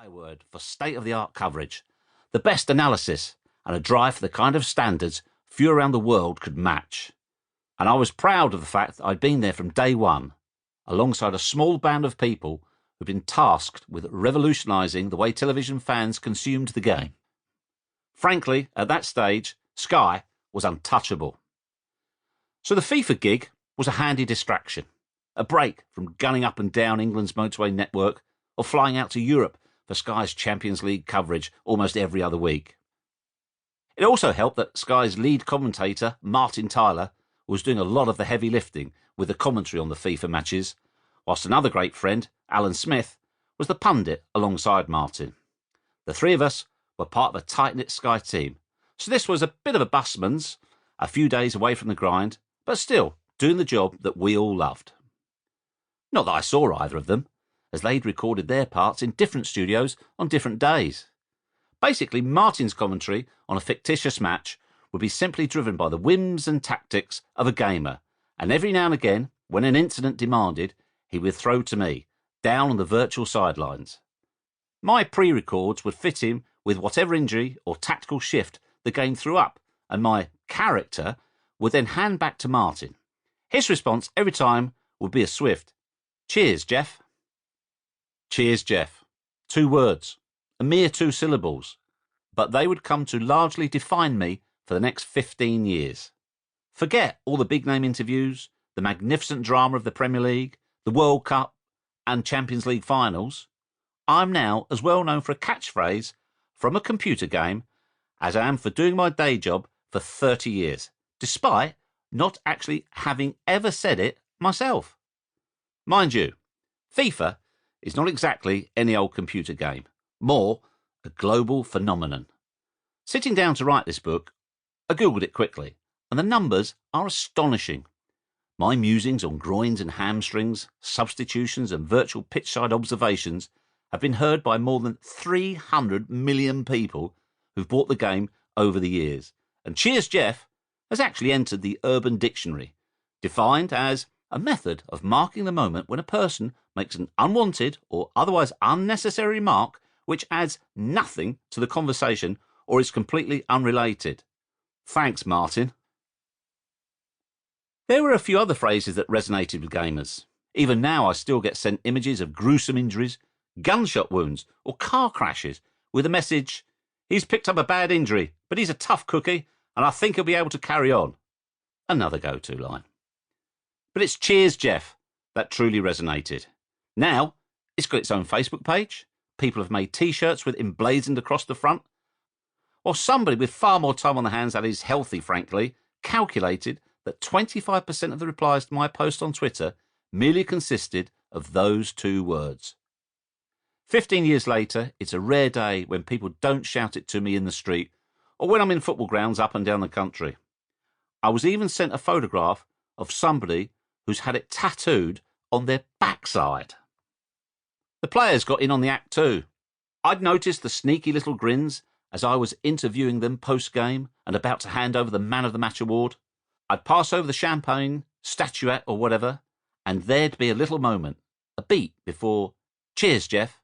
byword for state-of-the-art coverage, the best analysis, and a drive for the kind of standards few around the world could match. And I was proud of the fact that I'd been there from day one, alongside a small band of people who'd been tasked with revolutionising the way television fans consumed the game. Frankly, at that stage, Sky was untouchable. So the FIFA gig was a handy distraction, a break from gunning up and down England's motorway network or flying out to Europe for Sky's Champions League coverage almost every other week. It also helped that Sky's lead commentator, Martin Tyler, was doing a lot of the heavy lifting with the commentary on the FIFA matches, whilst another great friend, Alan Smith, was the pundit alongside Martin. The three of us were part of a tight-knit Sky team, so this was a bit of a busman's, a few days away from the grind, but still doing the job that we all loved. Not that I saw either of them, as they'd recorded their parts in different studios on different days. Basically, Martin's commentary on a fictitious match would be simply driven by the whims and tactics of a gamer, and every now and again, when an incident demanded, he would throw to me, down on the virtual sidelines. My pre-records would fit in with whatever injury or tactical shift the game threw up, and my character would then hand back to Martin. His response every time would be a swift, "Cheers, Geoff." Cheers, Geoff. 2 words, a mere 2 syllables, but they would come to largely define me for the next 15 years. Forget all the big-name interviews, the magnificent drama of the Premier League, the World Cup and Champions League finals. I'm now as well known for a catchphrase from a computer game as I am for doing my day job for 30 years, despite not actually having ever said it myself. Mind you, FIFA is not exactly any old computer game, more a global phenomenon. Sitting down to write this book, I googled it quickly, and the numbers are astonishing. My musings on groins and hamstrings, substitutions and virtual pitchside observations have been heard by more than 300 million people who've bought the game over the years, and Cheers Geoff has actually entered the Urban Dictionary, defined as a method of marking the moment when a person makes an unwanted or otherwise unnecessary remark which adds nothing to the conversation or is completely unrelated. Thanks, Martin. There were a few other phrases that resonated with gamers. Even now I still get sent images of gruesome injuries, gunshot wounds or car crashes with the message, "He's picked up a bad injury, but he's a tough cookie and I think he'll be able to carry on." Another go-to line. But it's Cheers Geoff that truly resonated. Now, it's got its own Facebook page. People have made T-shirts with emblazoned across the front. Or somebody with far more time on their hands, that is healthy, frankly, calculated that 25% of the replies to my post on Twitter merely consisted of those 2 words. 15 years later, it's a rare day when people don't shout it to me in the street or when I'm in football grounds up and down the country. I was even sent a photograph of somebody who's had it tattooed on their backside. The players got in on the act too. I'd noticed the sneaky little grins as I was interviewing them post-game and about to hand over the Man of the Match award. I'd pass over the champagne, statuette or whatever, and there'd be a little moment, a beat before "Cheers, Geoff,"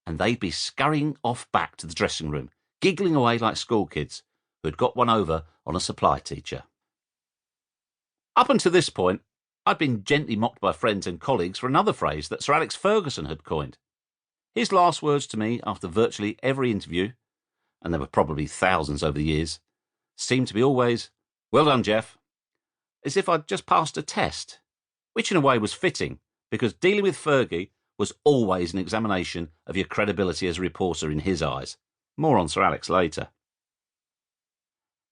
and they'd be scurrying off back to the dressing room, giggling away like school kids who had got one over on a supply teacher. Up until this point, I'd been gently mocked by friends and colleagues for another phrase that Sir Alex Ferguson had coined. His last words to me after virtually every interview, and there were probably thousands over the years, seemed to be always, "Well done, Geoff," as if I'd just passed a test, which in a way was fitting, because dealing with Fergie was always an examination of your credibility as a reporter in his eyes. More on Sir Alex later.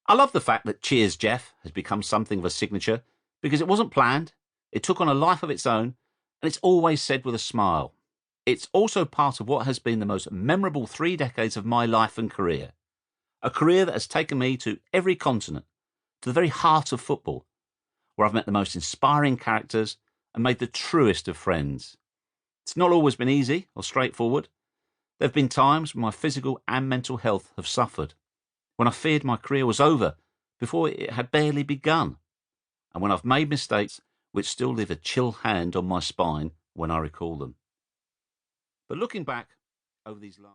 I love the fact that Cheers Geoff has become something of a signature because it wasn't planned, it took on a life of its own, and it's always said with a smile. It's also part of what has been the most memorable 3 decades of my life and career. A career that has taken me to every continent, to the very heart of football, where I've met the most inspiring characters and made the truest of friends. It's not always been easy or straightforward. There have been times when my physical and mental health have suffered, when I feared my career was over before it had barely begun, and when I've made mistakes which still leave a chill hand on my spine when I recall them. But looking back over these last